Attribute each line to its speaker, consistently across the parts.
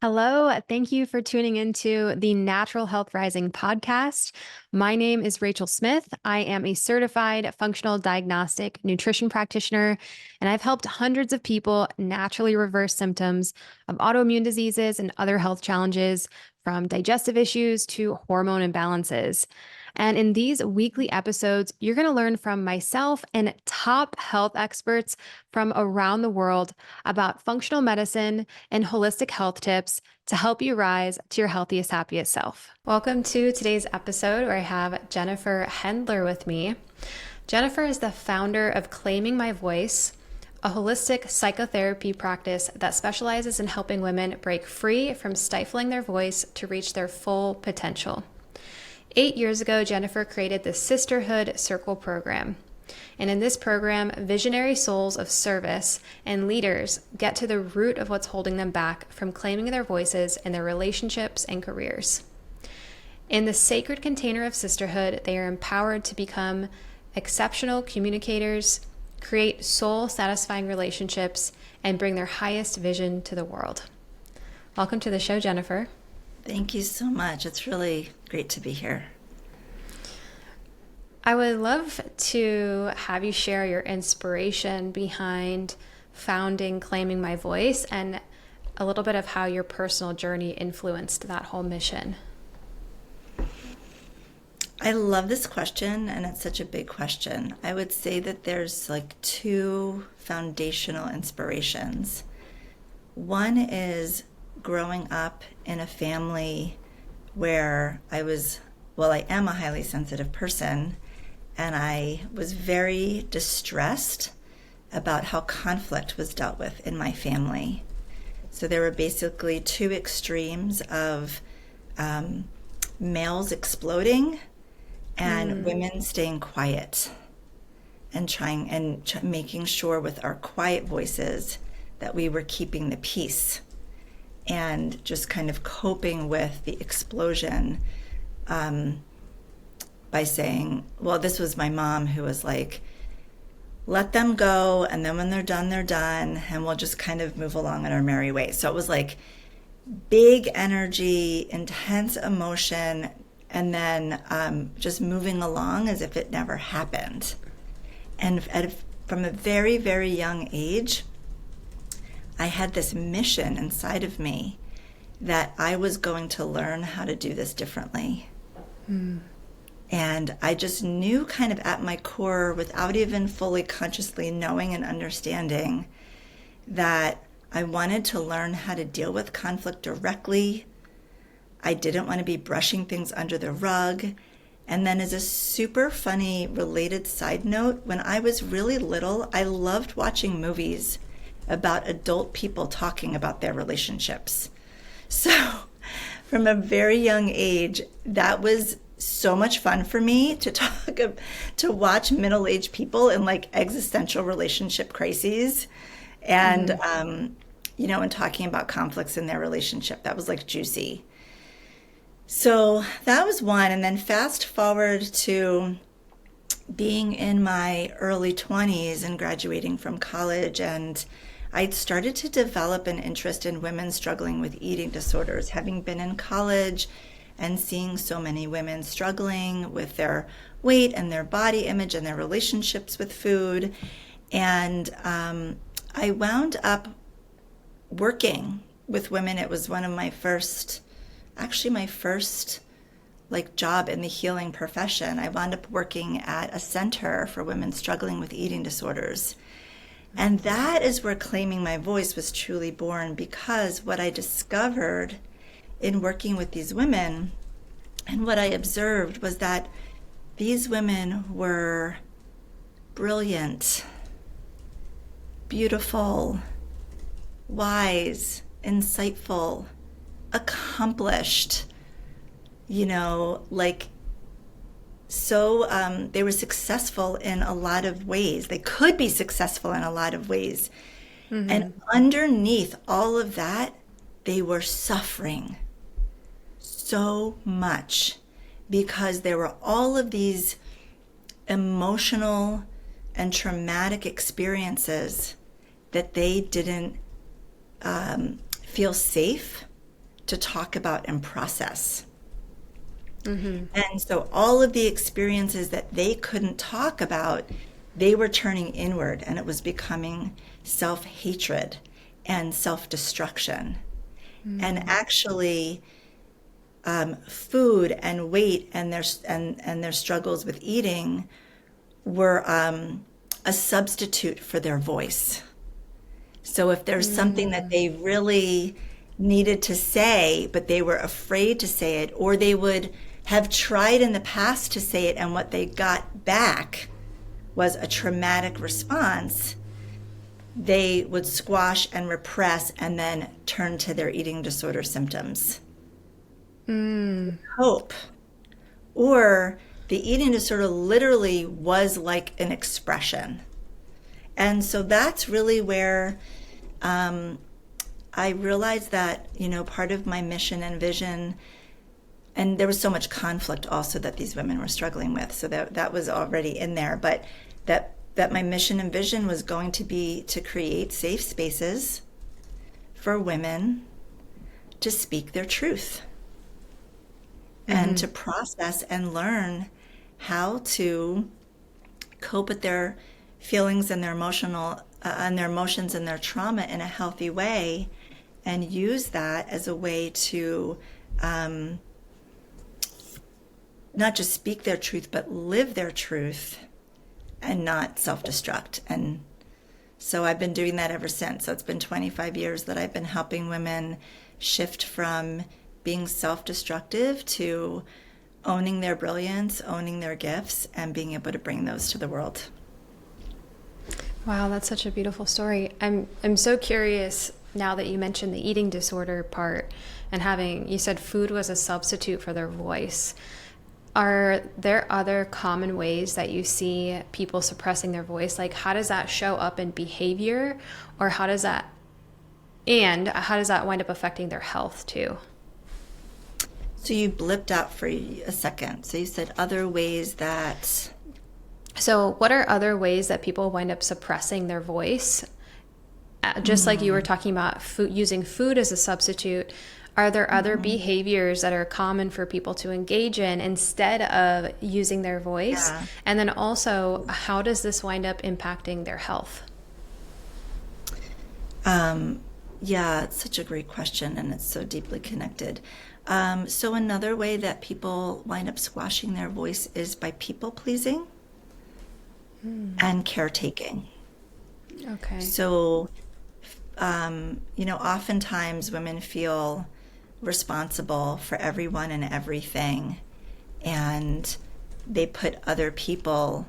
Speaker 1: Hello. Thank you for tuning into the Natural Health Rising podcast. My name is Rachel Smith. I am a certified functional diagnostic nutrition practitioner, and I've helped hundreds of people naturally reverse symptoms of autoimmune diseases and other health challenges, from digestive issues to hormone imbalances. And in these weekly episodes, you're going to learn from myself and top health experts from around the world about functional medicine and holistic health tips to help you rise to your healthiest, happiest self. Welcome to today's episode where I have Jennifer Hendler with me. Jennifer is the founder of Claiming My Voice, a holistic psychotherapy practice that specializes in helping women break free from stifling their voice to reach their full potential. 8 years ago, Jennifer created the Sisterhood Circle program. And in this program, visionary souls of service and leaders get to the root of what's holding them back from claiming their voices in their relationships and careers. In the sacred container of sisterhood, they are empowered to become exceptional communicators, create soul-satisfying relationships, and bring their highest vision to the world. Welcome to the show, Jennifer.
Speaker 2: Thank you so much. It's really great to be here.
Speaker 1: I would love to have you share your inspiration behind founding Claiming My Voice and a little bit of how your personal journey influenced that whole mission.
Speaker 2: I love this question, and it's such a big question. I would say that there's like two foundational inspirations. One is growing up in a family where I am a highly sensitive person, and I was very distressed about how conflict was dealt with in my family. So there were basically two extremes of males exploding and women staying quiet and making sure with our quiet voices that we were keeping the peace and just kind of coping with the explosion by saying, well, this was my mom who was like, let them go, and then when they're done, and we'll just kind of move along in our merry way. So it was like big energy, intense emotion, and then just moving along as if it never happened. And from a very, very young age, I had this mission inside of me that I was going to learn how to do this differently. And I just knew kind of at my core, without even fully consciously knowing and understanding, that I wanted to learn how to deal with conflict directly. I didn't want to be brushing things under the rug. And then, as a super funny related side note, when I was really little, I loved watching movies about adult people talking about their relationships. So from a very young age, that was so much fun for me to watch middle-aged people in like existential relationship crises and and talking about conflicts in their relationship. That was like juicy. So that was one. And then fast forward to being in my early 20s and graduating from college, and I'd started to develop an interest in women struggling with eating disorders, having been in college and seeing so many women struggling with their weight and their body image and their relationships with food. And I wound up working with women. It was one of my first like job in the healing profession. I wound up working at a center for women struggling with eating disorders. And that is where Claiming My Voice was truly born, because what I discovered in working with these women and what I observed was that these women were brilliant, beautiful, wise, insightful, accomplished, they were successful in a lot of ways. They could be successful in a lot of ways. Mm-hmm. And underneath all of that, they were suffering so much because there were all of these emotional and traumatic experiences that they didn't feel safe to talk about and process.
Speaker 1: Mm-hmm.
Speaker 2: And so all of the experiences that they couldn't talk about, they were turning inward, and it was becoming self-hatred and self-destruction. And actually, food and weight and their struggles with eating were a substitute for their voice. So if there's something that they really needed to say, but they were afraid to say it, or they would have tried in the past to say it, and what they got back was a traumatic response, they would squash and repress and then turn to their eating disorder symptoms. Hope. Or the eating disorder literally was like an expression. And so that's really where I realized that, part of my mission and vision, and there was so much conflict also that these women were struggling with, so that was already in there, but that my mission and vision was going to be to create safe spaces for women to speak their truth and to process and learn how to cope with their feelings and their emotions and their trauma in a healthy way, and use that as a way to not just speak their truth, but live their truth and not self-destruct. And so I've been doing that ever since. So it's been 25 years that I've been helping women shift from being self-destructive to owning their brilliance, owning their gifts, and being able to bring those to the world.
Speaker 1: Wow, that's such a beautiful story. I'm so curious now that you mentioned the eating disorder part and you said food was a substitute for their voice. Are there other common ways that you see people suppressing their voice? Like, how does that show up in behavior, or how does that wind up affecting their health too?
Speaker 2: So you blipped out for a second. So you said other ways that...
Speaker 1: So what are other ways that people wind up suppressing their voice? Just like you were talking about using food as a substitute, are there other behaviors that are common for people to engage in instead of using their voice?
Speaker 2: Yeah.
Speaker 1: And then also, how does this wind up impacting their health?
Speaker 2: Yeah, it's such a great question, and it's so deeply connected. So another way that people wind up squashing their voice is by people pleasing and caretaking.
Speaker 1: Okay.
Speaker 2: So, oftentimes women feel responsible for everyone and everything, and they put other people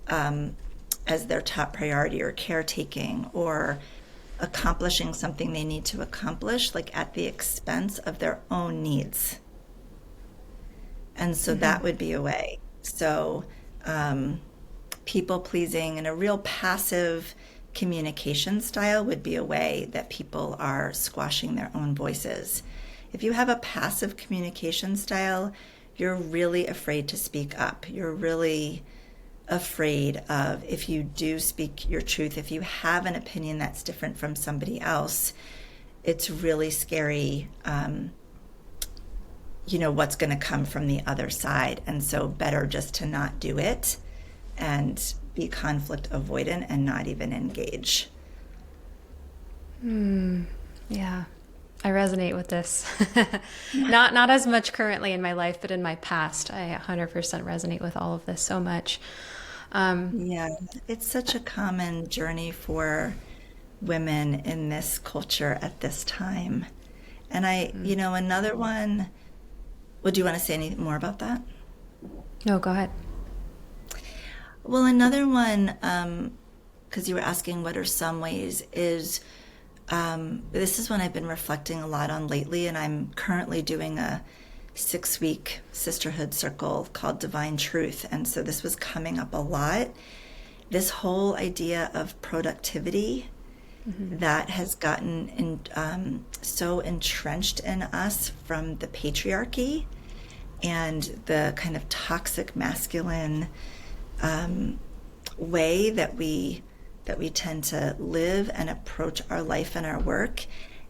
Speaker 2: as their top priority, or caretaking, or accomplishing something they need to accomplish, like at the expense of their own needs. And so that would be a way. So people pleasing and a real passive communication style would be a way that people are squashing their own voices. If you have a passive communication style, you're really afraid to speak up. You're really afraid of, if you do speak your truth, if you have an opinion that's different from somebody else, it's really scary, what's going to come from the other side. And so better just to not do it and be conflict avoidant and not even engage.
Speaker 1: Yeah, I resonate with this. Not as much currently in my life, but in my past, I 100% resonate with all of this so much.
Speaker 2: Yeah, it's such a common journey for women in this culture at this time. And another one, well, do you want to say anything more about that?
Speaker 1: No, go ahead.
Speaker 2: Well, another one, because you were asking what are some ways, is this is one I've been reflecting a lot on lately, and I'm currently doing a 6-week sisterhood circle called Divine Truth. And so this was coming up a lot. This whole idea of productivity that has gotten so entrenched in us from the patriarchy and the kind of toxic masculine way that we tend to live and approach our life and our work.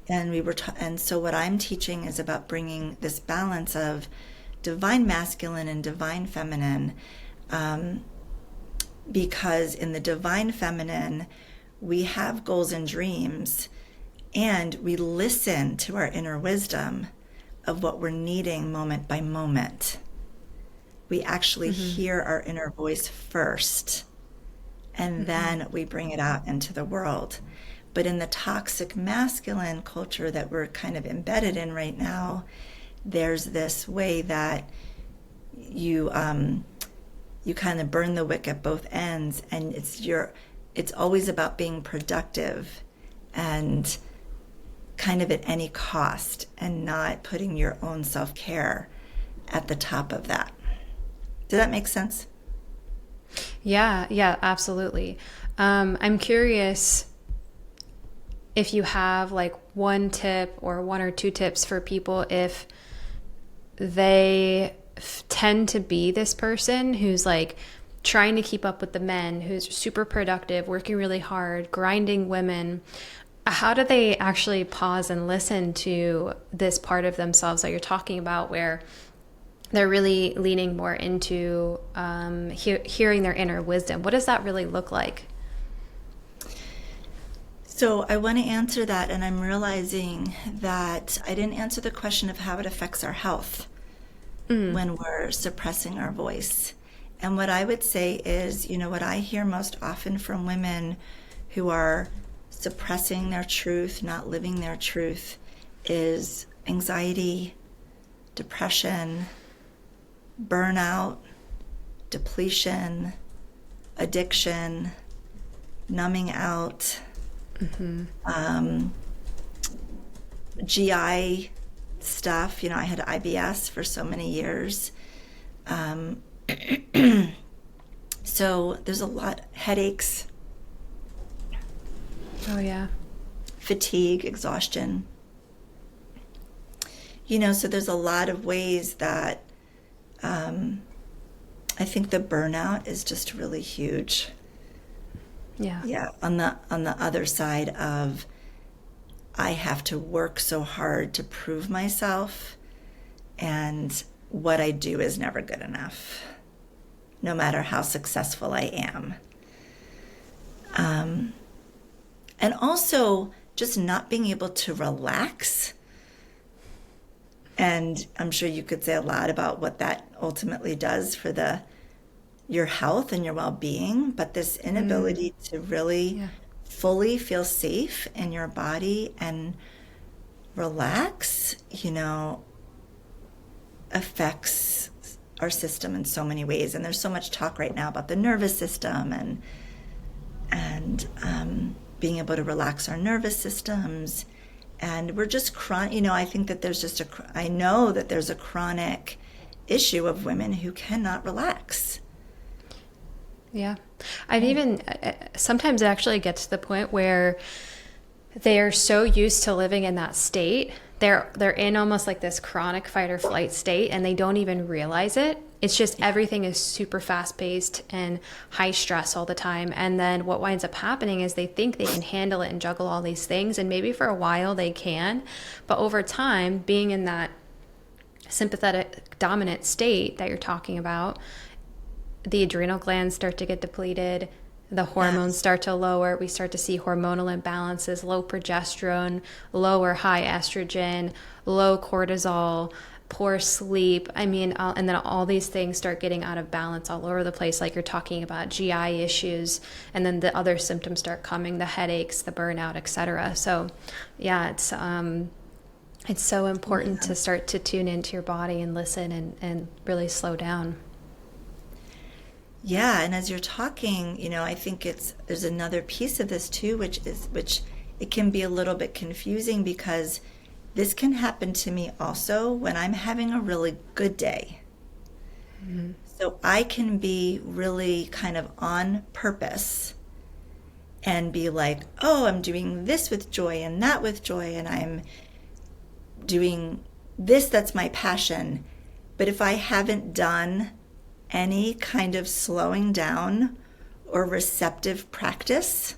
Speaker 2: And and so what I'm teaching is about bringing this balance of divine masculine and divine feminine, because in the divine feminine, we have goals and dreams, and we listen to our inner wisdom of what we're needing moment by moment. We actually hear our inner voice first, and then we bring it out into the world. But in the toxic masculine culture that we're kind of embedded in right now, there's this way that you kind of burn the wick at both ends, and it's always about being productive and kind of at any cost, and not putting your own self-care at the top of that. Does that make sense?
Speaker 1: Yeah, absolutely. I'm curious if you have like one tip or one or two tips for people if they tend to be this person who's like trying to keep up with the men, who's super productive, working really hard, grinding women. How do they actually pause and listen to this part of themselves that you're talking about, where they're really leaning more into hearing their inner wisdom? What does that really look like?
Speaker 2: So I want to answer that, and I'm realizing that I didn't answer the question of how it affects our health when we're suppressing our voice. And what I would say is, what I hear most often from women who are suppressing their truth, not living their truth, is anxiety, depression, burnout, depletion, addiction, numbing out, GI stuff. I had IBS for so many years. So there's a lot, headaches.
Speaker 1: Oh, yeah.
Speaker 2: Fatigue, exhaustion. So there's a lot of ways that I think the burnout is just really huge.
Speaker 1: Yeah.
Speaker 2: Yeah. On the other side of, I have to work so hard to prove myself, and what I do is never good enough, no matter how successful I am. And also just not being able to relax. And I'm sure you could say a lot about what that ultimately does for your health and your well-being, but this inability to really fully feel safe in your body and relax, affects our system in so many ways. And there's so much talk right now about the nervous system and being able to relax our nervous systems. And we're just I think that I know that there's a chronic issue of women who cannot relax.
Speaker 1: Yeah. I've even, sometimes it actually gets to the point where they're so used to living in that state. They're in almost like this chronic fight or flight state, and they don't even realize it. It's just everything is super fast paced and high stress all the time. And then what winds up happening is they think they can handle it and juggle all these things. And maybe for a while they can, but over time, being in that sympathetic dominant state that you're talking about, the adrenal glands start to get depleted, the hormones start to lower, we start to see hormonal imbalances, low progesterone, low or high estrogen, low cortisol, poor sleep. And then all these things start getting out of balance all over the place, like you're talking about GI issues, and then the other symptoms start coming, the headaches, the burnout, etc. So yeah, it's so important to start to tune into your body and listen and really slow down.
Speaker 2: Yeah, and as you're talking, I think there's another piece of this too, which it can be a little bit confusing, because this can happen to me also when I'm having a really good day. Mm-hmm. So I can be really kind of on purpose and be like, oh, I'm doing this with joy and that with joy, and I'm doing this, that's my passion. But if I haven't done any kind of slowing down or receptive practice,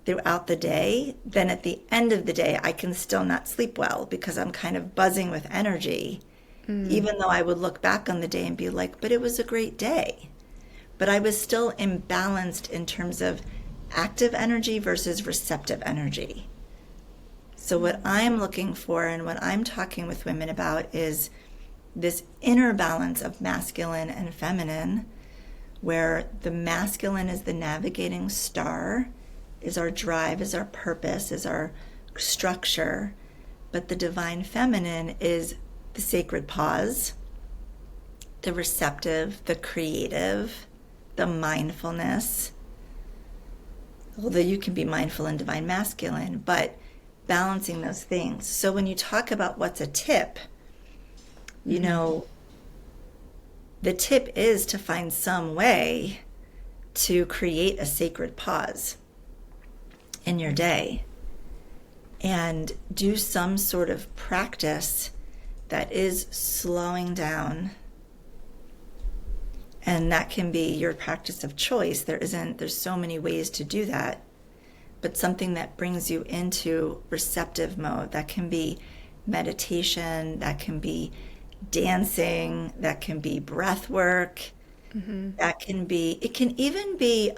Speaker 2: throughout the day, then at the end of the day, I can still not sleep well because I'm kind of buzzing with energy, even though I would look back on the day and be like, but it was a great day. But I was still imbalanced in terms of active energy versus receptive energy. So what I'm looking for and what I'm talking with women about is this inner balance of masculine and feminine, where the masculine is the navigating star, is our drive, is our purpose, is our structure, but the divine feminine is the sacred pause, the receptive, the creative, the mindfulness. Although you can be mindful and divine masculine, but balancing those things. So when you talk about what's a tip, you know, the tip is to find some way to create a sacred pause in your day and do some sort of practice that is slowing down. And that can be your practice of choice. There's so many ways to do that, but something that brings you into receptive mode. That can be meditation, that can be dancing, that can be breath work, it can even be,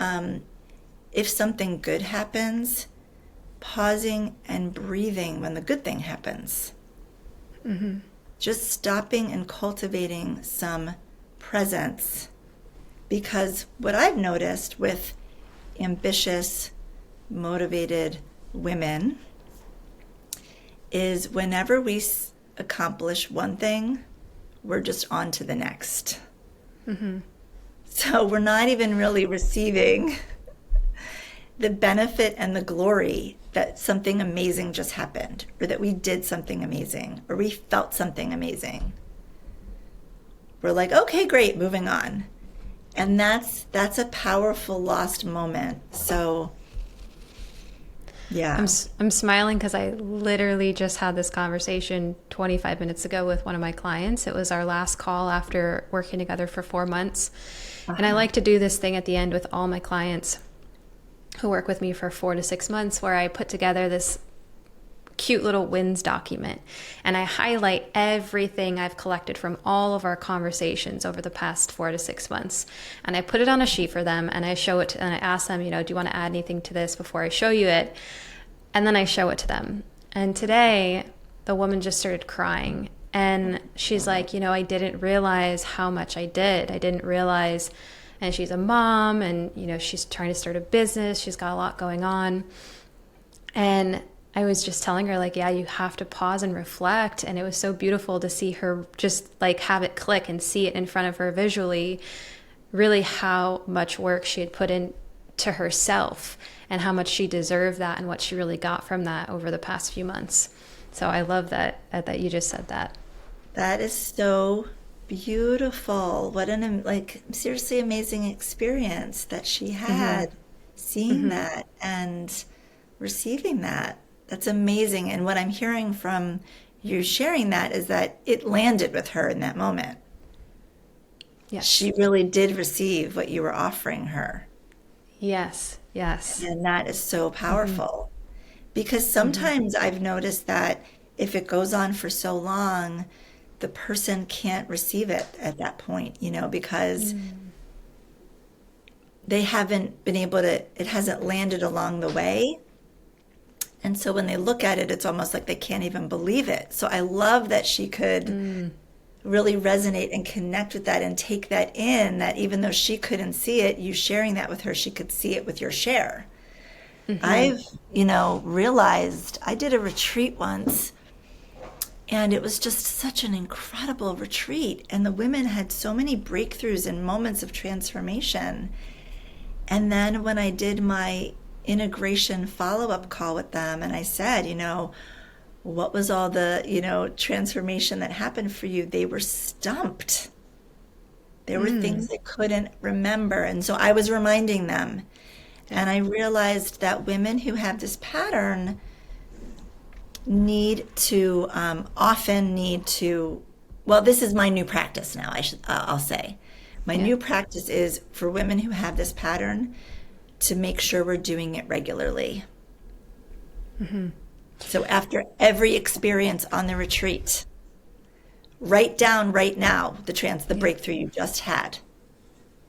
Speaker 2: if something good happens, pausing and breathing when the good thing happens. Just stopping and cultivating some presence. Because what I've noticed with ambitious, motivated women is whenever we accomplish one thing, we're just on to the next. So we're not even really receiving the benefit and the glory that something amazing just happened, or that we did something amazing, or we felt something amazing. We're like, okay, great, moving on. And that's a powerful lost moment. So yeah.
Speaker 1: I'm smiling because I literally just had this conversation 25 minutes ago with one of my clients. It was our last call after working together for 4 months. And I like to do this thing at the end with all my clients who work with me for 4 to 6 months, where I put together this cute little wins document and I highlight everything I've collected from all of our conversations over the past 4 to 6 months. And I put it on a sheet for them and I show it and I ask them, do you want to add anything to this before I show you it? And then I show it to them. And today the woman just started crying and she's like, I didn't realize how much I did. I didn't realize. And she's a mom and, she's trying to start a business. She's got a lot going on. And I was just telling her, like, yeah, you have to pause and reflect. And it was so beautiful to see her just like have it click and see it in front of her visually, really how much work she had put into herself and how much she deserved that and what she really got from that over the past few months. So I love that you just said that.
Speaker 2: That is so beautiful. What an seriously amazing experience that she had, seeing that and receiving that. That's amazing. And what I'm hearing from you sharing that is that it landed with her in that moment.
Speaker 1: Yes.
Speaker 2: She really did receive what you were offering her.
Speaker 1: Yes.
Speaker 2: And that is so powerful. Because sometimes I've noticed that if it goes on for so long, the person can't receive it at that point, because they haven't been able to, it hasn't landed along the way. And so when they look at it, it's almost like they can't even believe it. So I love that she could really resonate and connect with that and take that in, that even though she couldn't see it, you sharing that with her, she could see it with your share. I've, realized I did a retreat once and it was just such an incredible retreat. And the women had so many breakthroughs and moments of transformation. And then when I did my integration follow-up call with them and I said, what was all the, transformation that happened for you? They were stumped. There were things they couldn't remember. And so I was reminding them. And I realized that women who have this pattern often need to, well, this is my new practice now, I'll say. My new practice is for women who have this pattern to make sure we're doing it regularly. So after every experience on the retreat, write down right now the
Speaker 1: Yeah.
Speaker 2: breakthrough you just had.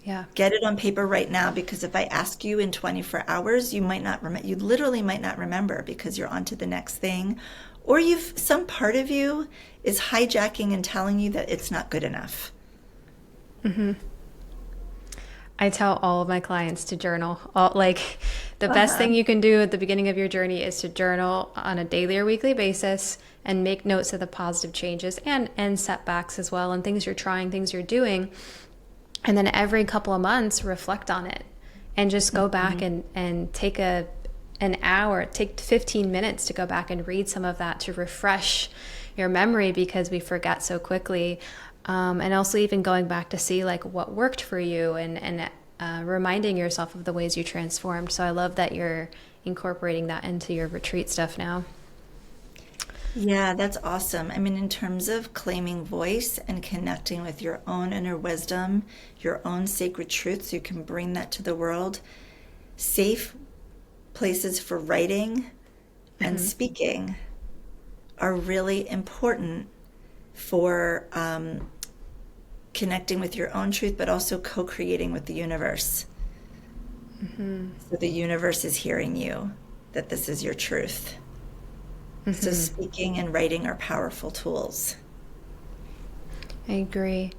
Speaker 1: Yeah.
Speaker 2: Get it on paper right now, because if I ask you in 24 hours, you might not remember. You literally might not remember because you're on to the next thing, or some part of you is hijacking and telling you that it's not good enough.
Speaker 1: I tell all of my clients to journal. Like the best
Speaker 2: Uh-huh.
Speaker 1: thing you can do at the beginning of your journey is to journal on a daily or weekly basis and make notes of the positive changes and setbacks as well, and things you're trying, things you're doing. And then every couple of months reflect on it and just go back and take an hour, take 15 minutes to go back and read some of that to refresh your memory, because we forget so quickly. And also even going back to see like what worked for you, and reminding yourself of the ways you transformed. So I love that you're incorporating that into your retreat stuff now.
Speaker 2: Yeah, that's awesome. I mean, in terms of claiming voice and connecting with your own inner wisdom, your own sacred truths, you can bring that to the world. Safe places for writing and speaking are really important for connecting with your own truth, but also co-creating with the universe. So the universe is hearing you, that this is your truth. So speaking and writing are powerful tools.
Speaker 1: I agree.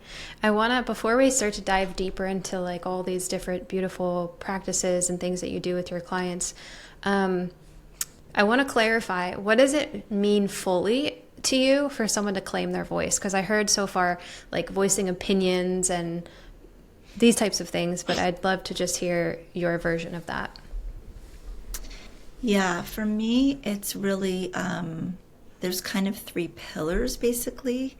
Speaker 1: I want to, before we start to dive deeper into like all these different beautiful practices and things that you do with your clients, I want to clarify, what does it mean fully to you for someone to claim their voice? Because I heard so far like voicing opinions and these types of things, but I'd love to just hear your version of that.
Speaker 2: Yeah, for me, it's really, there's kind of three pillars basically.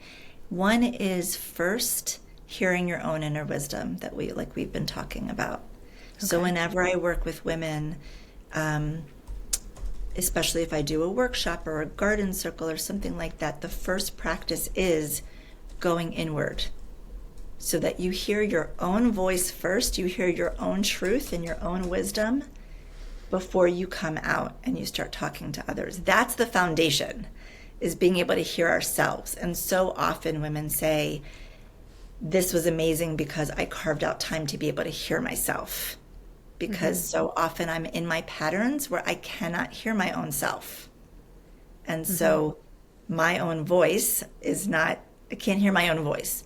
Speaker 2: One is first hearing your own inner wisdom that we've been talking about. So
Speaker 1: Okay.
Speaker 2: whenever I work with women, um, especially if I do a workshop or a garden circle or something like that, the first practice is going inward so that you hear your own voice first, you hear your own truth and your own wisdom before you come out and you start talking to others. That's the foundation, is being able to hear ourselves. And so often women say, this was amazing because I carved out time to be able to hear myself. Because so often I'm in my patterns where I cannot hear my own self. And so my own voice is not, I can't hear my own voice.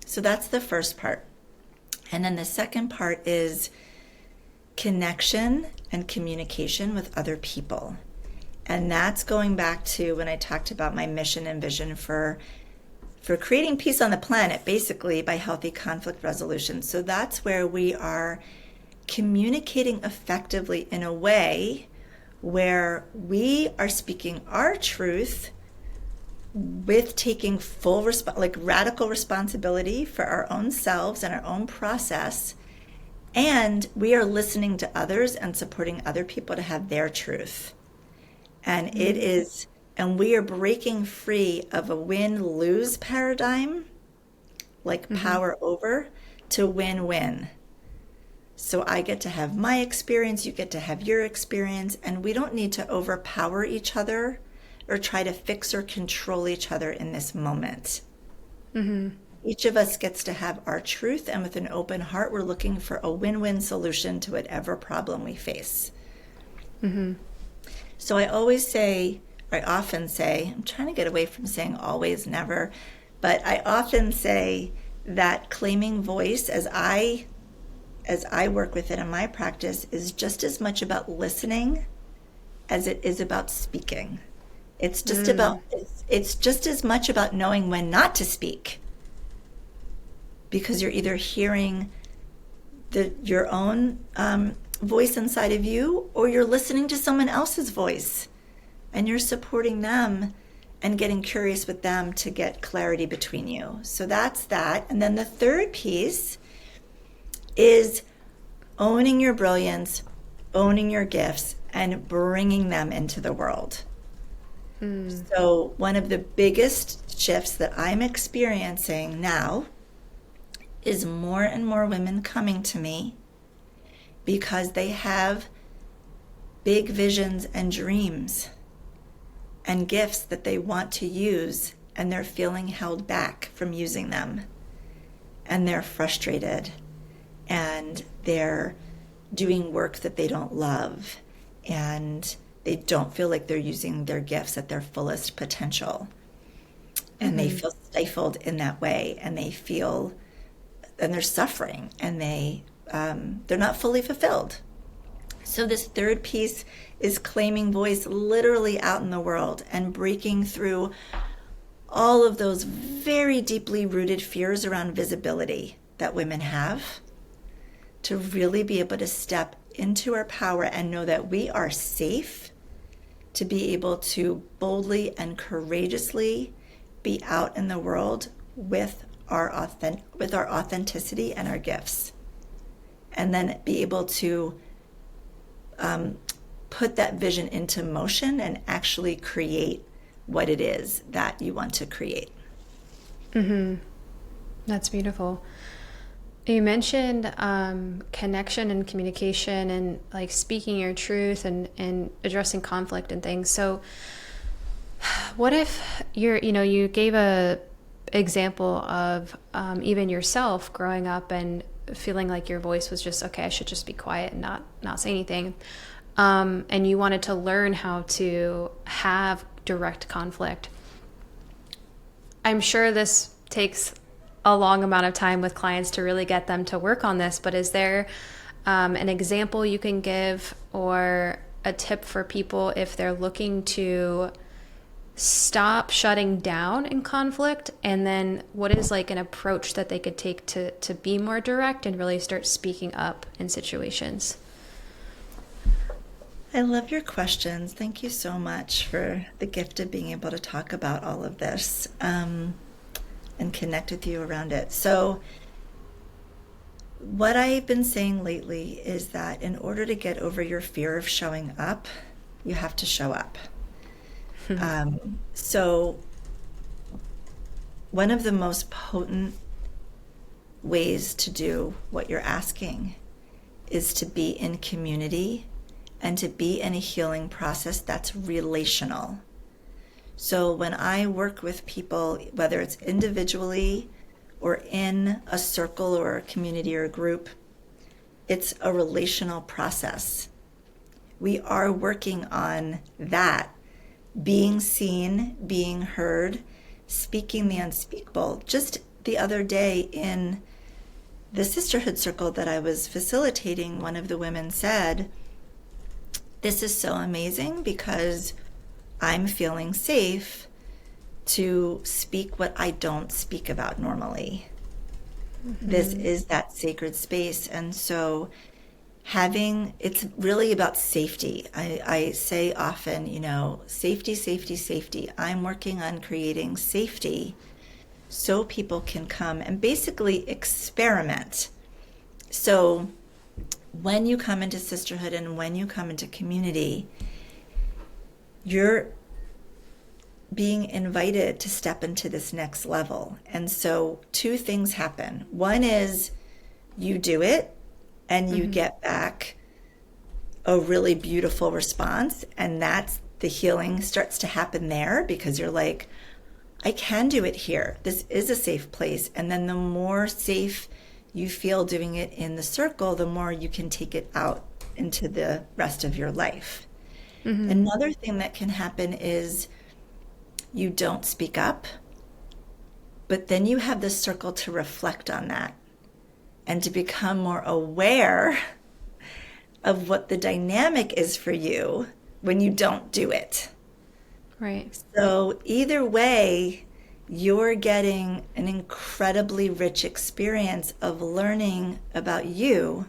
Speaker 2: So that's the first part. And then the second part is connection and communication with other people. And that's going back to when I talked about my mission and vision for creating peace on the planet, basically by healthy conflict resolution. So that's where we are communicating effectively in a way where we are speaking our truth with taking radical responsibility for our own selves and our own process. And we are listening to others and supporting other people to have their truth. And we are breaking free of a win-lose paradigm, like power over, to win-win. So I get to have my experience, you get to have your experience, and we don't need to overpower each other or try to fix or control each other in this moment. Each of us gets to have our truth, and with an open heart, we're looking for a win-win solution to whatever problem we face. So I often say, I'm trying to get away from saying always, never, but I often say that claiming voice, as I work with it in my practice, is just as much about listening as it is about speaking. It's just as much about knowing when not to speak, because you're either hearing your own voice inside of you, or you're listening to someone else's voice and you're supporting them and getting curious with them to get clarity between you. So that's that. And then the third piece is owning your brilliance, owning your gifts, and bringing them into the world. So one of the biggest shifts that I'm experiencing now is more and more women coming to me because they have big visions and dreams, and gifts that they want to use, and they're feeling held back from using them. And they're frustrated, and they're doing work that they don't love, and they don't feel like they're using their gifts at their fullest potential. And they feel stifled in that way, and they're suffering, and they're not fully fulfilled. So this third piece is claiming voice literally out in the world and breaking through all of those very deeply rooted fears around visibility that women have, to really be able to step into our power and know that we are safe to be able to boldly and courageously be out in the world with our authenticity and our gifts, and then be able to put that vision into motion and actually create what it is that you want to create.
Speaker 1: That's beautiful. You mentioned connection and communication and like speaking your truth and addressing conflict and things. So what if you gave a example of even yourself growing up and feeling like your voice was just, okay, I should just be quiet and not say anything. And you wanted to learn how to have direct conflict. I'm sure this takes a long amount of time with clients to really get them to work on this, but is there an example you can give or a tip for people if they're looking to stop shutting down in conflict, and then what is like an approach that they could take to be more direct and really start speaking up in situations?
Speaker 2: I love your questions. Thank you so much for the gift of being able to talk about all of this and connect with you around it. So what I've been saying lately is that in order to get over your fear of showing up, you have to show up. So one of the most potent ways to do what you're asking is to be in community and to be in a healing process that's relational. So when I work with people, whether it's individually or in a circle or a community or a group, it's a relational process. We are working on that. Being seen, being heard, speaking the unspeakable. Just the other day in the sisterhood circle that I was facilitating, one of the women said, "This is so amazing because I'm feeling safe to speak what I don't speak about normally." This is that sacred space. And so it's really about safety. I say often, safety, safety, safety. I'm working on creating safety so people can come and basically experiment. So when you come into sisterhood and when you come into community, you're being invited to step into this next level. And so two things happen. One is you do it, and you get back a really beautiful response. And that's the healing starts to happen there, because you're like, I can do it here. This is a safe place. And then the more safe you feel doing it in the circle, the more you can take it out into the rest of your life. Another thing that can happen is you don't speak up, but then you have the circle to reflect on that and to become more aware of what the dynamic is for you when you don't do it.
Speaker 1: Right.
Speaker 2: So either way, you're getting an incredibly rich experience of learning about you.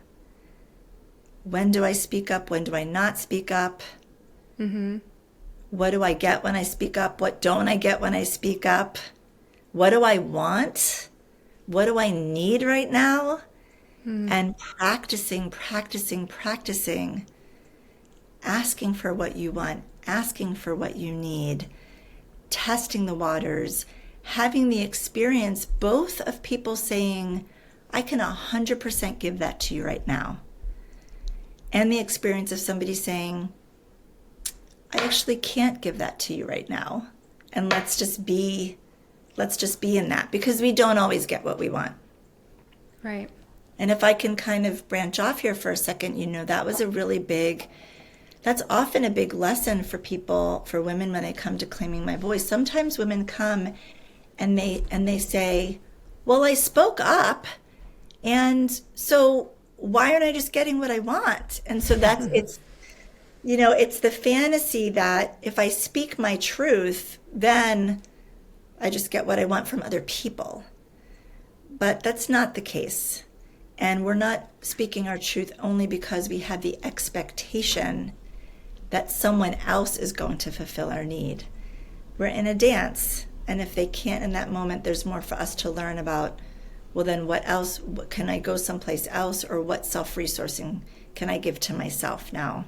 Speaker 2: When do I speak up? When do I not speak up? What do I get when I speak up? What don't I get when I speak up? What do I want? What do I need right now? And practicing, asking for what you want, asking for what you need, testing the waters, having the experience both of people saying, I can 100% give that to you right now, and the experience of somebody saying, I actually can't give that to you right now. And let's just be in that, because we don't always get what we want.
Speaker 1: Right.
Speaker 2: And if I can kind of branch off here for a second, that was that's often a big lesson for people, for women, when they come to claiming my voice. Sometimes women come and they say, well, I spoke up, and so why aren't I just getting what I want? And so it's the fantasy that if I speak my truth, then I just get what I want from other people. But that's not the case. And we're not speaking our truth only because we have the expectation that someone else is going to fulfill our need. We're in a dance, and if they can't in that moment, there's more for us to learn about, well, then what else? Can I go someplace else, or what self-resourcing can I give to myself now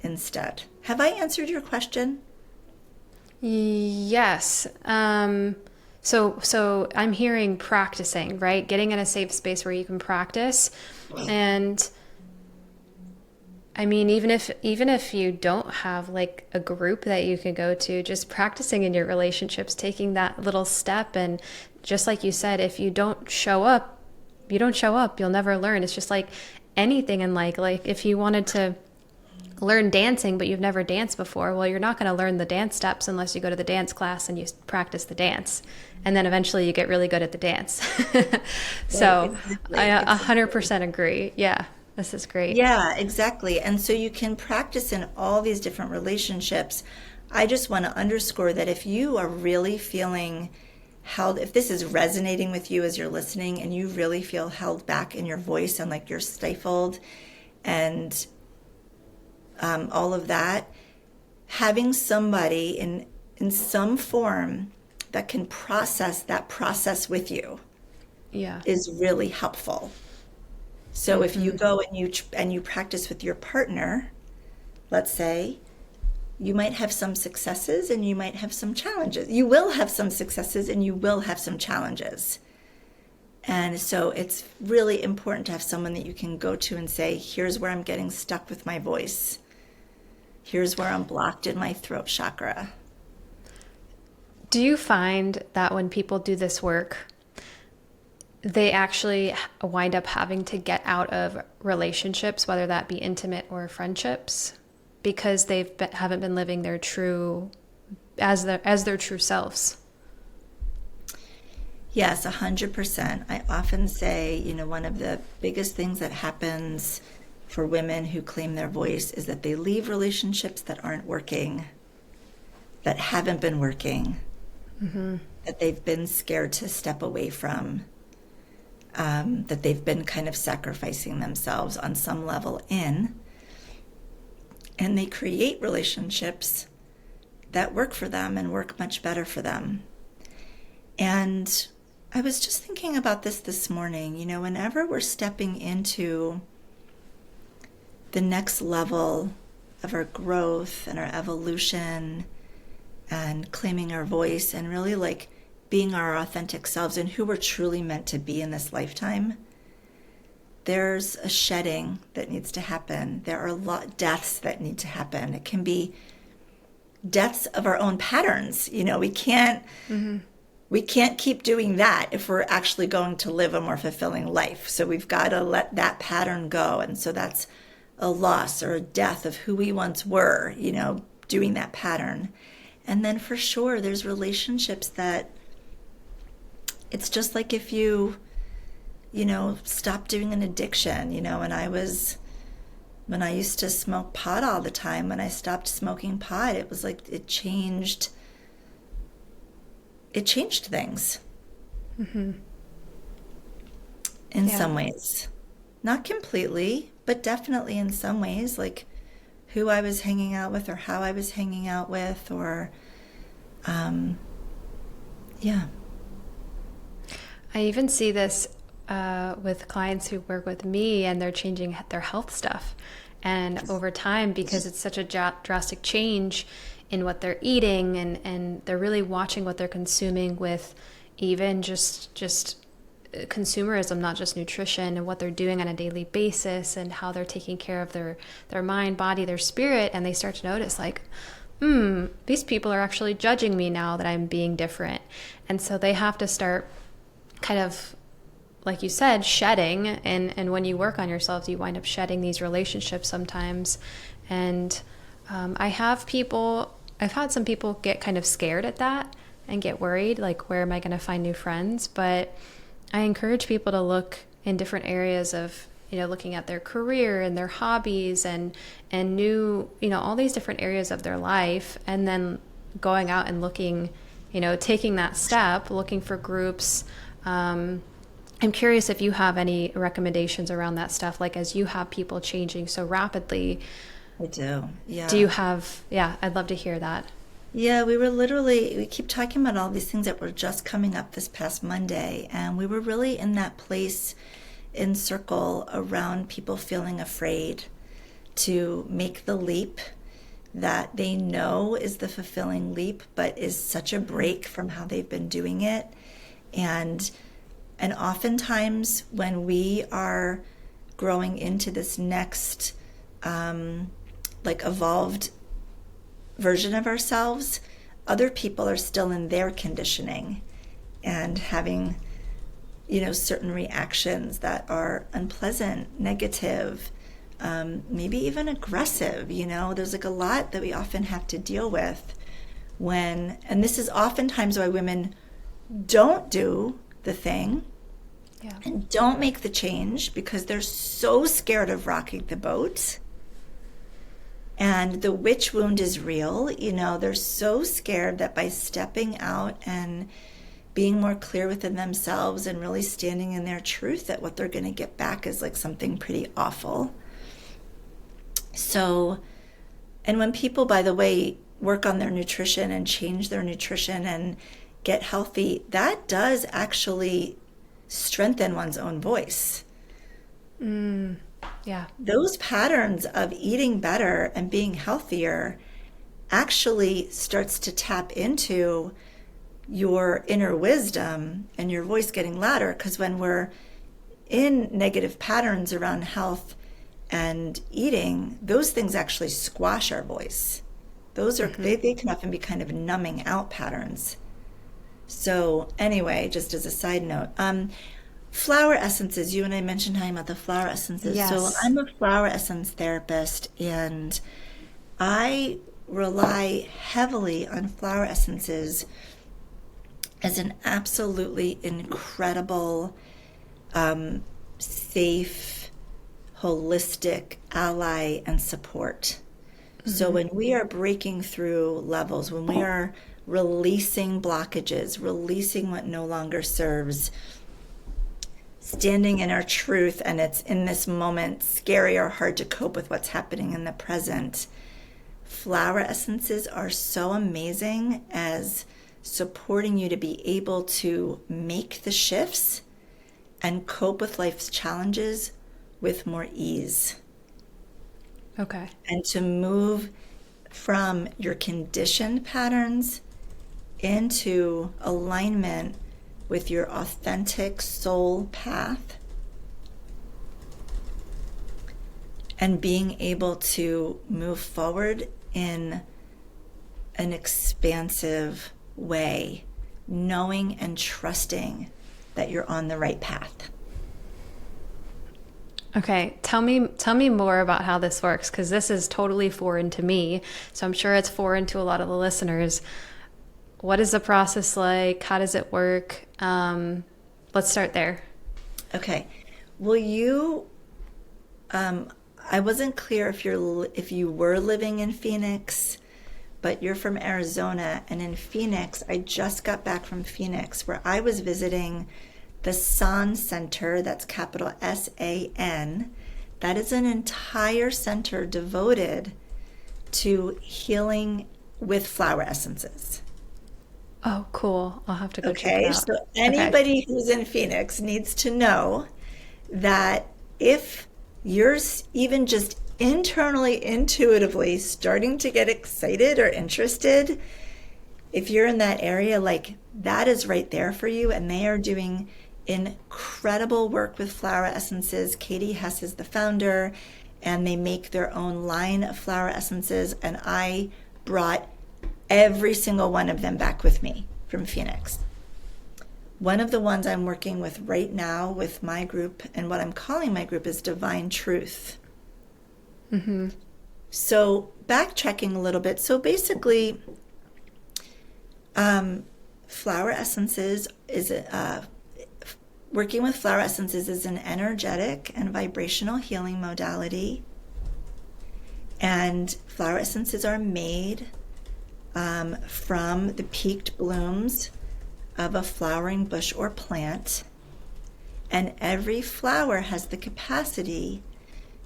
Speaker 2: instead? Have I answered your question?
Speaker 1: Yes. So I'm hearing practicing, right? Getting in a safe space where you can practice. And I mean, even if you don't have like a group that you can go to, just practicing in your relationships, taking that little step. And just like you said, if you don't show up, you don't show up, you'll never learn. It's just like anything in like if you wanted to learn dancing, but you've never danced before, well, you're not going to learn the dance steps unless you go to the dance class and you practice the dance. And then eventually you get really good at the dance. So I 100% agree. Yeah, this is great.
Speaker 2: Yeah, exactly. And so you can practice in all these different relationships. I just want to underscore that if you are really feeling held, if this is resonating with you as you're listening, and you really feel held back in your voice and like you're stifled and all of that, having somebody in some form that can process that process with you is really helpful. So if you go and you practice with your partner, let's say, you might have some successes and you might have some challenges. You will have some successes and you will have some challenges. And so it's really important to have someone that you can go to and say, here's where I'm getting stuck with my voice. Here's where I'm blocked in my throat chakra.
Speaker 1: Do you find that when people do this work, they actually wind up having to get out of relationships, whether that be intimate or friendships, because haven't been living their true, as their true selves?
Speaker 2: Yes, 100%. I often say, one of the biggest things that happens for women who claim their voice is that they leave relationships that aren't working, that haven't been working, that they've been scared to step away from, that they've been kind of sacrificing themselves on some level in, and they create relationships that work for them and work much better for them. And I was just thinking about this morning, whenever we're stepping into the next level of our growth and our evolution and claiming our voice and really like being our authentic selves and who we're truly meant to be in this lifetime, there's a shedding that needs to happen. There are a lot deaths that need to happen. It can be deaths of our own patterns. We can't keep doing that if we're actually going to live a more fulfilling life. So we've got to let that pattern go. And so that's a loss or a death of who we once were, doing that pattern. And then for sure, there's relationships that it's just like if you, stop doing an addiction, when I used to smoke pot all the time, when I stopped smoking pot, it was like it changed things in some ways. Not completely, but definitely in some ways, like who I was hanging out with or how I was hanging out with, or
Speaker 1: I even see this with clients who work with me, and they're changing their health stuff. And over time, because it's such a drastic change in what they're eating, and they're really watching what they're consuming with even just consumerism, not just nutrition, and what they're doing on a daily basis and how they're taking care of their mind, body, their spirit. And they start to notice like, these people are actually judging me now that I'm being different. And so they have to start kind of, like you said, shedding. And when you work on yourself, you wind up shedding these relationships sometimes. And I've had some people get kind of scared at that and get worried, like, where am I going to find new friends? But I encourage people to look in different areas of, looking at their career and their hobbies and new, all these different areas of their life, and then going out and looking, taking that step, looking for groups. I'm curious if you have any recommendations around that stuff, like as you have people changing so rapidly.
Speaker 2: I do. Yeah.
Speaker 1: Do you have, yeah, I'd love to hear that.
Speaker 2: Yeah, we keep talking about all these things that were just coming up this past Monday, and we were really in that place in circle around people feeling afraid to make the leap that they know is the fulfilling leap, but is such a break from how they've been doing it. And oftentimes when we are growing into this next evolved version of ourselves, other people are still in their conditioning and having certain reactions that are unpleasant, negative, maybe even aggressive. There's like a lot that we often have to deal with and this is oftentimes why women don't do the thing.
Speaker 1: Yeah.
Speaker 2: And don't make the change because they're so scared of rocking the boat. And the witch wound is real. They're so scared that by stepping out and being more clear within themselves and really standing in their truth, that what they're going to get back is like something pretty awful. So, and when people, by the way, work on their nutrition and change their nutrition and get healthy, that does actually strengthen one's own voice.
Speaker 1: Yeah.
Speaker 2: Those patterns of eating better and being healthier actually starts to tap into your inner wisdom and your voice getting louder, because when we're in negative patterns around health and eating, those things actually squash our voice. Those are they can often be kind of numbing out patterns. So anyway, just as a side note, flower essences, you and I mentioned talking about the flower essences.
Speaker 1: Yes.
Speaker 2: So I'm a flower essence therapist, and I rely heavily on flower essences as an absolutely incredible, safe, holistic ally and support. So when we are breaking through levels, when we are releasing blockages, releasing what no longer serves, standing in our truth, and it's in this moment scary or hard to cope with what's happening in the present, flower essences are so amazing as supporting you to be able to make the shifts and cope with life's challenges with more ease.
Speaker 1: Okay.
Speaker 2: And to move from your conditioned patterns into alignment with your authentic soul path, and being able to move forward in an expansive way, knowing and trusting that you're on the right path.
Speaker 1: Okay, tell me more about how this works, because this is totally foreign to me. So I'm sure it's foreign to a lot of the listeners. What is the process like? How does it work? Let's start there.
Speaker 2: Okay. Will you, I wasn't clear if you were living in Phoenix, but you're from Arizona. And in Phoenix, I just got back from Phoenix, where I was visiting the SAN Center. That's capital SAN. That is an entire center devoted to healing with flower essences.
Speaker 1: Oh, cool. I'll have to go check
Speaker 2: Okay,
Speaker 1: it out.
Speaker 2: so
Speaker 1: Okay.
Speaker 2: anybody who's in Phoenix needs to know that if you're even just internally, intuitively starting to get excited or interested, if you're in that area, like, that is right there for you. And they are doing incredible work with flower essences. Katie Hess is the founder, and they make their own line of flower essences. And I brought every single one of them back with me from Phoenix. One of the ones I'm working with right now with my group, and what I'm calling my group, is Divine Truth.
Speaker 1: Mm-hmm.
Speaker 2: So backtracking a little bit. So basically, flower essences is working with flower essences is an energetic and vibrational healing modality. And flower essences are made from the peaked blooms of a flowering bush or plant. And every flower has the capacity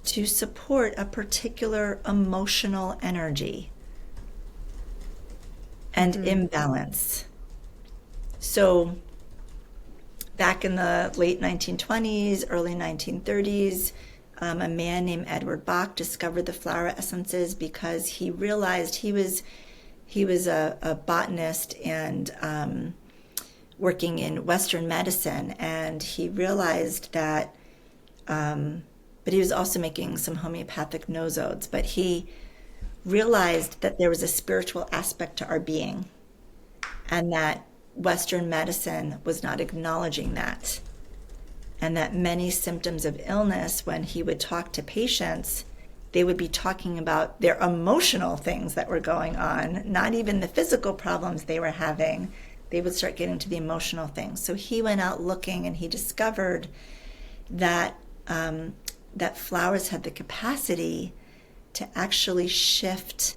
Speaker 2: to support a particular emotional energy and imbalance. So back in the late 1920s, early 1930s, a man named Edward Bach discovered the flower essences because he realized he was a botanist and working in Western medicine, and he realized that, but he was also making some homeopathic nosodes, but he realized that there was a spiritual aspect to our being, and that Western medicine was not acknowledging that. And that many symptoms of illness, when he would talk to patients, they would be talking about their emotional things that were going on, not even the physical problems they were having. They would start getting to the emotional things. So he went out looking, and he discovered that that flowers had the capacity to actually shift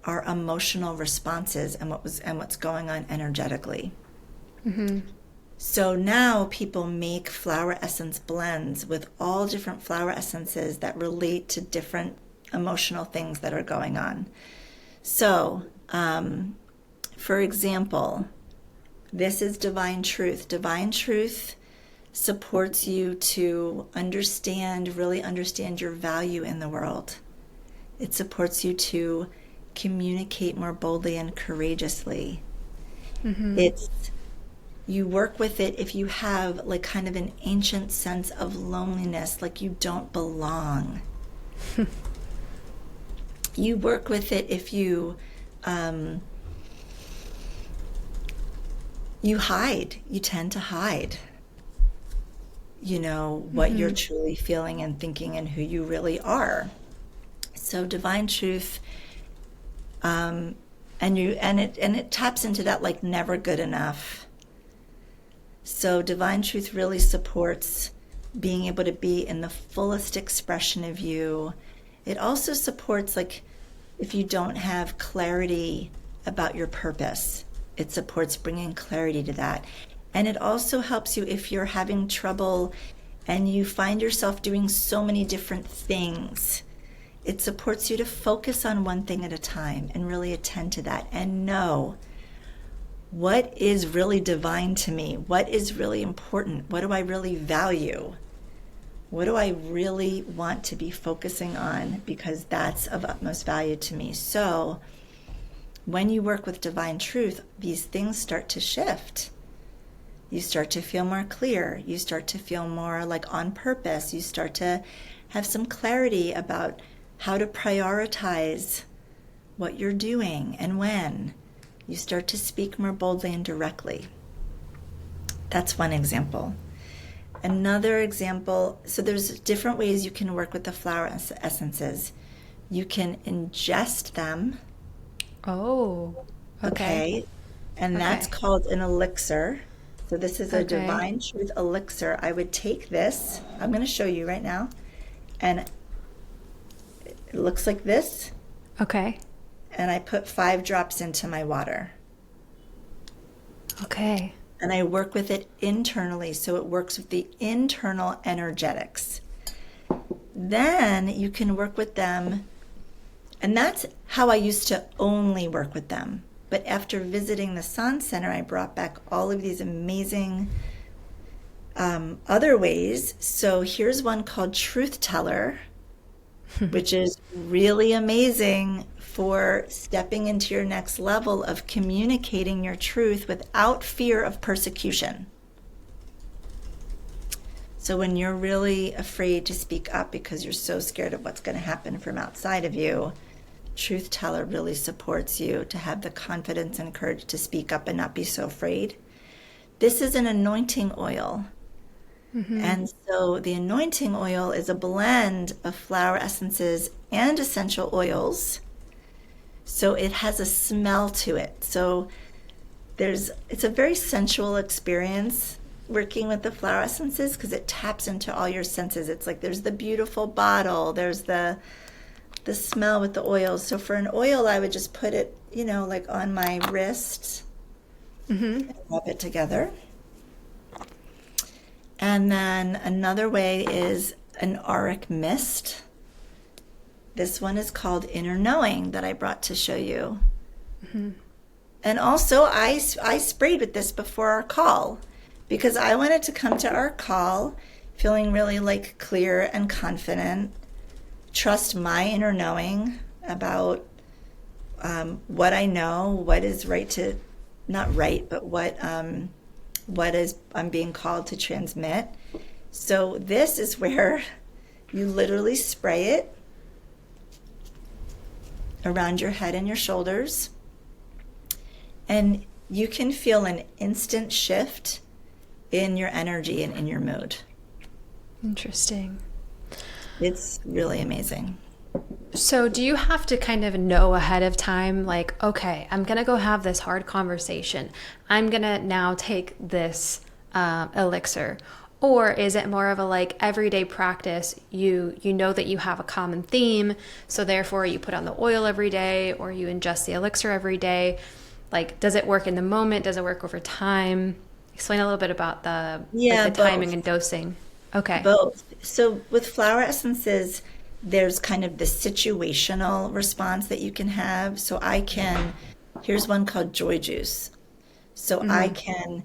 Speaker 2: our emotional responses and what's going on energetically.
Speaker 1: Mm-hmm.
Speaker 2: So now people make flower essence blends with all different flower essences that relate to different emotional things that are going on. So, for example, this is Divine Truth. Divine Truth supports you to really understand your value in the world. It supports you to communicate more boldly and courageously.
Speaker 1: Mm-hmm.
Speaker 2: You work with it if you have like kind of an ancient sense of loneliness, like you don't belong. You work with it if you hide. You tend to hide, what you're truly feeling and thinking and who you really are. So Divine Truth, and it taps into that like never good enough. So Divine Truth really supports being able to be in the fullest expression of you. It also supports, like, if you don't have clarity about your purpose, it supports bringing clarity to that. And it also helps you if you're having trouble and you find yourself doing so many different things. It supports you to focus on one thing at a time and really attend to that and know what is really divine to me, what is really important, what do I really value, what do I really want to be focusing on, because that's of utmost value to me. So when you work with Divine Truth, these things start to shift. You start to feel more clear. You start to feel more like on purpose. You start to have some clarity about how to prioritize what you're doing and when. You start to speak more boldly and directly. That's one example. Another example, so there's different ways you can work with the flower essences. You can ingest them.
Speaker 1: Oh, okay.
Speaker 2: And that's
Speaker 1: Okay.
Speaker 2: called an elixir. So this is a
Speaker 1: Okay.
Speaker 2: Divine Truth elixir. I would take this. I'm going to show you right now. And it looks like this.
Speaker 1: Okay.
Speaker 2: And I put 5 drops into my water.
Speaker 1: Okay.
Speaker 2: And I work with it internally, so it works with the internal energetics. Then you can work with them, and that's how I used to only work with them. But after visiting the San Center, I brought back all of these amazing other ways. So here's one called Truth Teller, which is really amazing for stepping into your next level of communicating your truth without fear of persecution. So when you're really afraid to speak up because you're so scared of what's going to happen from outside of you, truth teller really supports you to have the confidence and courage to speak up and not be so afraid. This is an anointing oil. And so the anointing oil is a blend of flower essences and essential oils. So it has a smell to it. So it's a very sensual experience working with the flower essences because it taps into all your senses. It's like there's the beautiful bottle, there's the smell with the oils. So for an oil, I would just put it, like on my wrist and rub it together. And then another way is an auric mist. This one is called Inner Knowing that I brought to show you. And also I sprayed with this before our call because I wanted to come to our call feeling really like clear and confident, trust my inner knowing about what I know, what is right to, not right, but what is I'm being called to transmit. So this is where you literally spray it around your head and your shoulders, and you can feel an instant shift in your energy and in your mood.
Speaker 1: Interesting.
Speaker 2: It's really amazing.
Speaker 1: So do you have to kind of know ahead of time, like, okay, I'm going to go have this hard conversation. I'm going to now take this elixir. Or is it more of a like everyday practice? You know that you have a common theme, so therefore you put on the oil every day or you ingest the elixir every day. Like, does it work in the moment? Does it work over time? Explain a little bit about the timing and dosing. Okay.
Speaker 2: Both. So with flower essences, there's kind of the situational response that you can have. So here's one called Joy Juice. So I can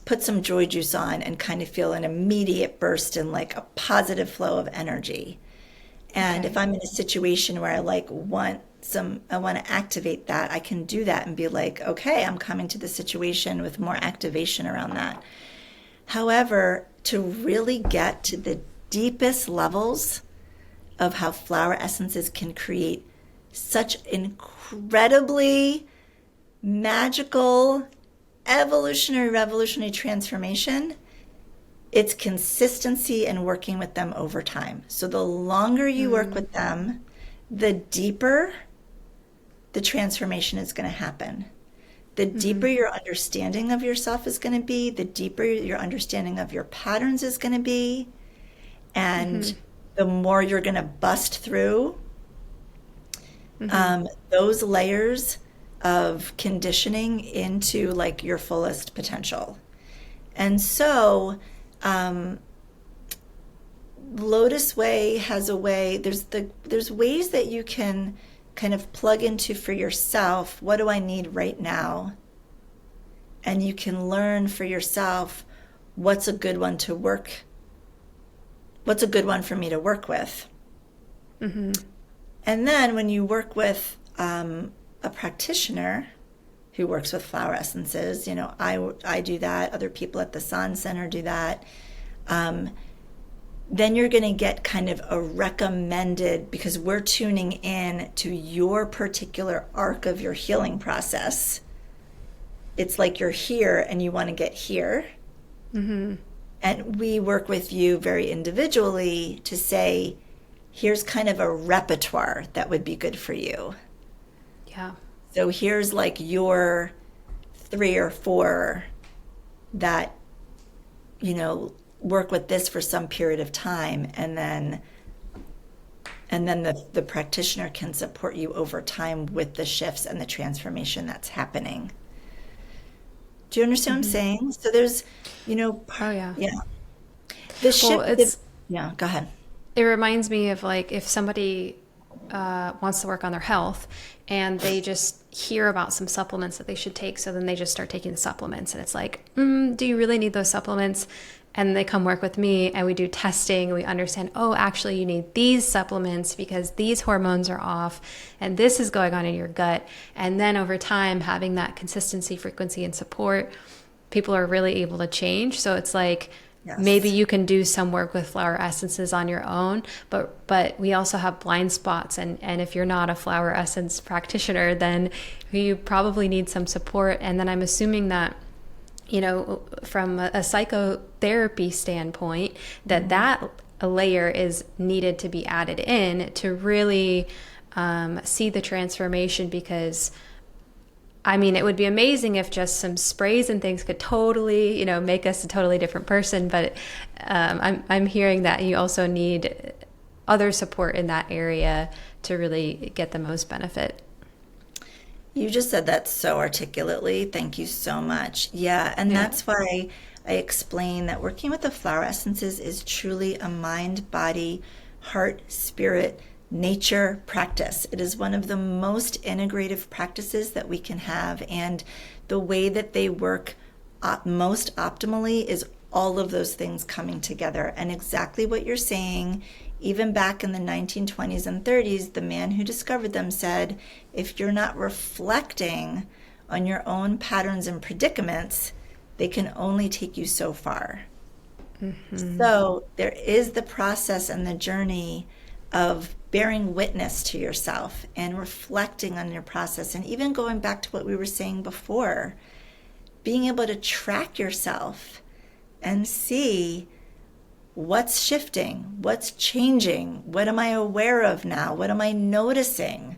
Speaker 2: put some joy juice on and kind of feel an immediate burst in like a positive flow of energy. And if I'm in a situation where I want to activate that, I can do that and be like, okay, I'm coming to the situation with more activation around that. However, to really get to the deepest levels of how flower essences can create such incredibly magical, revolutionary transformation, it's consistency and working with them over time. So the longer you work with them, the deeper the transformation is going to happen. The deeper your understanding of yourself is going to be, the deeper your understanding of your patterns is going to be, and the more you're going to bust through those layers of conditioning into like your fullest potential. And so Lotus Way has a way, there's ways that you can kind of plug into for yourself, what do I need right now? And you can learn for yourself what's a good one for me to work with. And then when you work with a practitioner who works with flower essences, I do that, other people at the San Center do that, then you're going to get kind of a recommended, because we're tuning in to your particular arc of your healing process. It's like you're here and you want to get here. And we work with you very individually to say, here's kind of a repertoire that would be good for you.
Speaker 1: Yeah.
Speaker 2: So here's like your 3 or 4 that, work with this for some period of time, and then the practitioner can support you over time with the shifts and the transformation that's happening. Do you understand what I'm saying? So there's,
Speaker 1: Oh yeah.
Speaker 2: yeah. The shift.
Speaker 1: Well,
Speaker 2: go ahead.
Speaker 1: it reminds me of like if somebody wants to work on their health and they just hear about some supplements that they should take, so then they just start taking the supplements, and it's like, do you really need those supplements? And they come work with me and we do testing. We understand, actually you need these supplements because these hormones are off and this is going on in your gut. And then over time, having that consistency, frequency, and support, people are really able to change. So it's like maybe
Speaker 2: Yes.
Speaker 1: you can do some work with flower essences on your own, but we also have blind spots, and if you're not a flower essence practitioner, then you probably need some support. And then I'm assuming that, from a psychotherapy standpoint, that a layer is needed to be added in to really see the transformation. Because I mean, it would be amazing if just some sprays and things could totally, make us a totally different person. But I'm hearing that you also need other support in that area to really get the most benefit.
Speaker 2: You just said that so articulately. Thank you so much. Yeah, and
Speaker 1: Yeah.
Speaker 2: that's why I explain that working with the flower essences is truly a mind, body, heart, spirit, nature practice. It is one of the most integrative practices that we can have. And the way that they work most optimally is all of those things coming together. And exactly what you're saying, even back in the 1920s and 30s, the man who discovered them said, if you're not reflecting on your own patterns and predicaments, they can only take you so far. So there is the process and the journey of bearing witness to yourself and reflecting on your process. And even going back to what we were saying before, being able to track yourself and see what's shifting, what's changing, what am I aware of now, what am I noticing,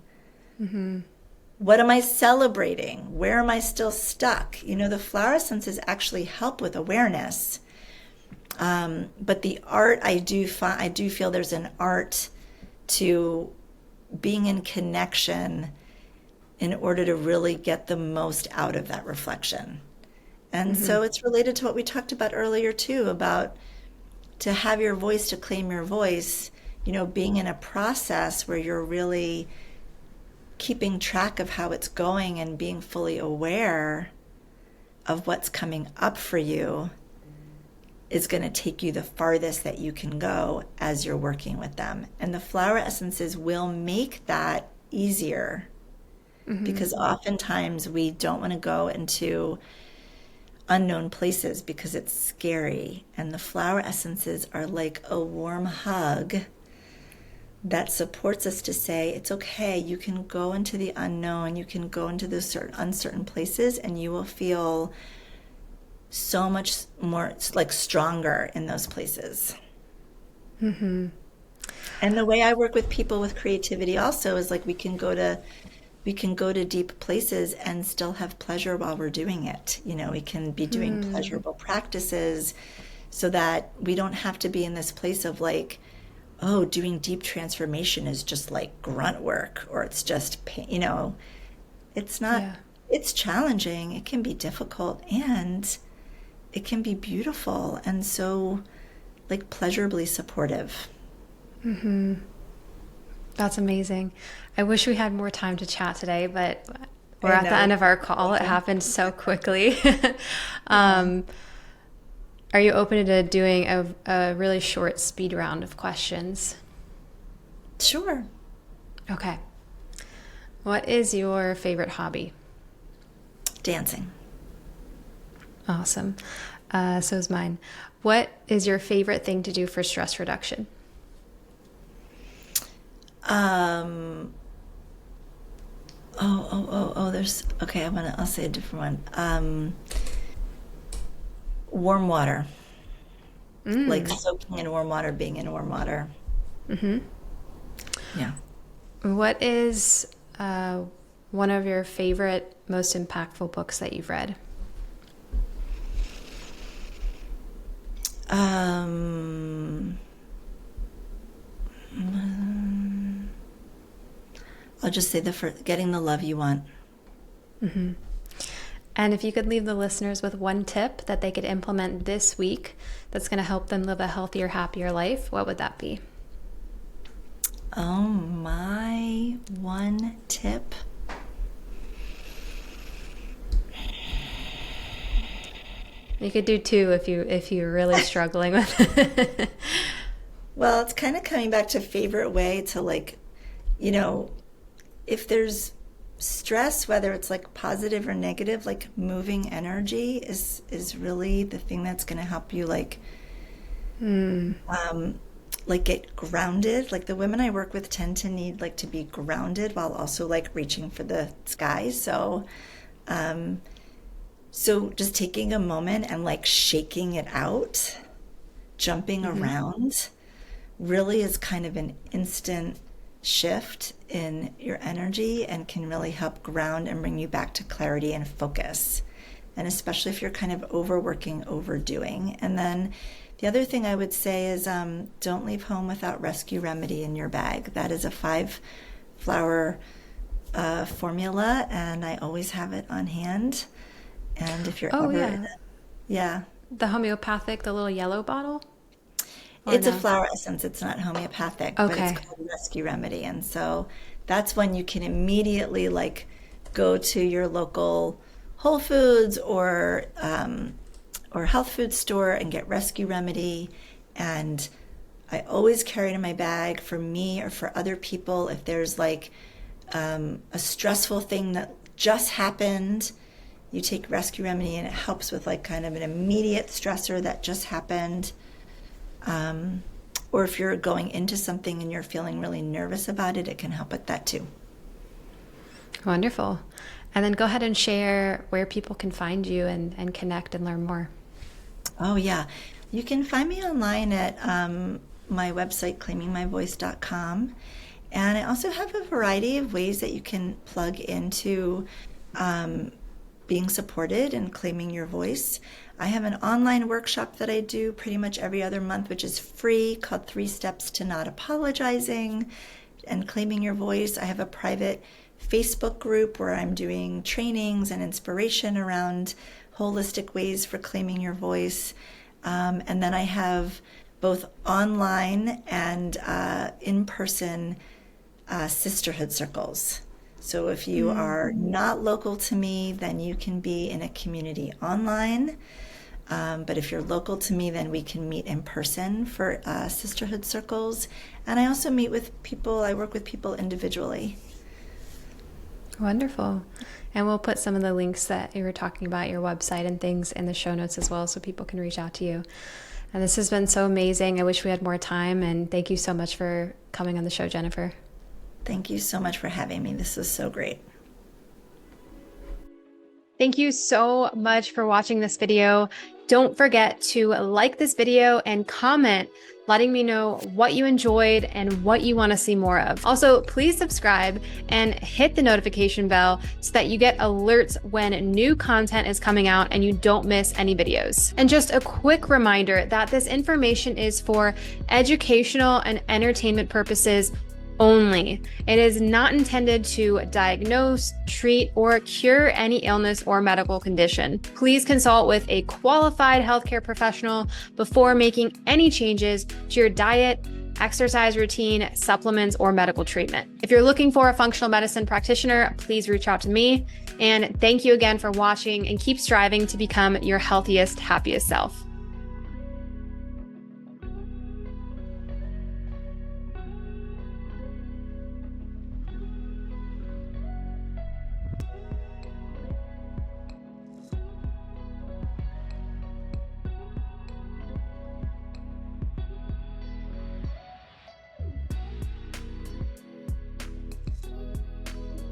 Speaker 2: what am I celebrating, where am I still stuck. The flower essences actually help with awareness. But the art, I do feel there's an art to being in connection in order to really get the most out of that reflection. And so it's related to what we talked about earlier too, about to have your voice, to claim your voice, being in a process where you're really keeping track of how it's going and being fully aware of what's coming up for you is going to take you the farthest that you can go as you're working with them. And the flower essences will make that easier because oftentimes we don't want to go into unknown places because it's scary. And the flower essences are like a warm hug that supports us to say, it's okay, you can go into the unknown, you can go into those uncertain places, and you will feel so much more like stronger in those places. And the way I work with people with creativity also is like we can go to deep places and still have pleasure while we're doing it. We can be doing pleasurable practices so that we don't have to be in this place of like, oh, doing deep transformation is just like grunt work, or it's just pain. It's not,
Speaker 1: Yeah.
Speaker 2: it's challenging, it can be difficult, and it can be beautiful and so like pleasurably supportive.
Speaker 1: That's amazing. I wish we had more time to chat today, but we're
Speaker 2: I
Speaker 1: at the
Speaker 2: know.
Speaker 1: end of our call. It happened so quickly. um, are you open to doing a really short speed round of questions?
Speaker 2: Sure.
Speaker 1: Okay. What is your favorite hobby?
Speaker 2: Dancing.
Speaker 1: Awesome. So is mine. What is your favorite thing to do for stress reduction?
Speaker 2: Um, there's, okay, I'll say a different one. Warm water, like soaking in warm water, being in warm water. Yeah.
Speaker 1: What is one of your favorite, most impactful books that you've read?
Speaker 2: I'll just say Getting the Love You Want.
Speaker 1: And if you could leave the listeners with one tip that they could implement this week that's going to help them live a healthier, happier life, what would that be?
Speaker 2: Oh, my one tip.
Speaker 1: You could do two if you're really struggling with it.
Speaker 2: Well, it's kind of coming back to favorite way to like, if there's stress, whether it's like positive or negative, like moving energy is really the thing that's going to help you like Like get grounded. Like the women I work with tend to need like to be grounded while also like reaching for the sky. So just taking a moment and like shaking it out, jumping around really is kind of an instant shift in your energy and can really help ground and bring you back to clarity and focus. And especially if you're kind of overworking, overdoing. And then the other thing I would say is don't leave home without Rescue Remedy in your bag. That is a 5-flower formula, and I always have it on hand. And if you're
Speaker 1: Oh,
Speaker 2: ever,
Speaker 1: yeah.
Speaker 2: yeah,
Speaker 1: The homeopathic, the little yellow bottle? Or
Speaker 2: it's a
Speaker 1: no?
Speaker 2: flower essence. It's not homeopathic, but it's
Speaker 1: Okay.
Speaker 2: called Rescue Remedy. And so that's when you can immediately like go to your local Whole Foods or health food store and get Rescue Remedy. And I always carry it in my bag for me or for other people if there's like a stressful thing that just happened. You take Rescue Remedy and it helps with like kind of an immediate stressor that just happened. Or if you're going into something and you're feeling really nervous about it, it can help with that too.
Speaker 1: Wonderful. And then go ahead and share where people can find you and connect and learn more.
Speaker 2: Oh, yeah. You can find me online at my website, claimingmyvoice.com. And I also have a variety of ways that you can plug into being supported and claiming your voice. I have an online workshop that I do pretty much every other month, which is free, called 3 Steps to Not Apologizing and Claiming Your Voice. I have a private Facebook group where I'm doing trainings and inspiration around holistic ways for claiming your voice. And then I have both online and in-person sisterhood circles. So if you are not local to me, then you can be in a community online. But if you're local to me, then we can meet in person for sisterhood circles. And I also meet with people, I work with people individually.
Speaker 1: Wonderful. And we'll put some of the links that you were talking about, your website and things, in the show notes as well so people can reach out to you. And this has been so amazing. I wish we had more time. And thank you so much for coming on the show, Jennifer.
Speaker 2: Thank you so much for having me. This was so great.
Speaker 1: Thank you so much for watching this video. Don't forget to like this video and comment, letting me know what you enjoyed and what you want to see more of. Also, please subscribe and hit the notification bell so that you get alerts when new content is coming out and you don't miss any videos. And just a quick reminder that this information is for educational and entertainment purposes only. It is not intended to diagnose, treat, or cure any illness or medical condition. Please consult with a qualified healthcare professional before making any changes to your diet, exercise routine, supplements, or medical treatment. If you're looking for a functional medicine practitioner, please reach out to me. And thank you again for watching, and keep striving to become your healthiest, happiest self.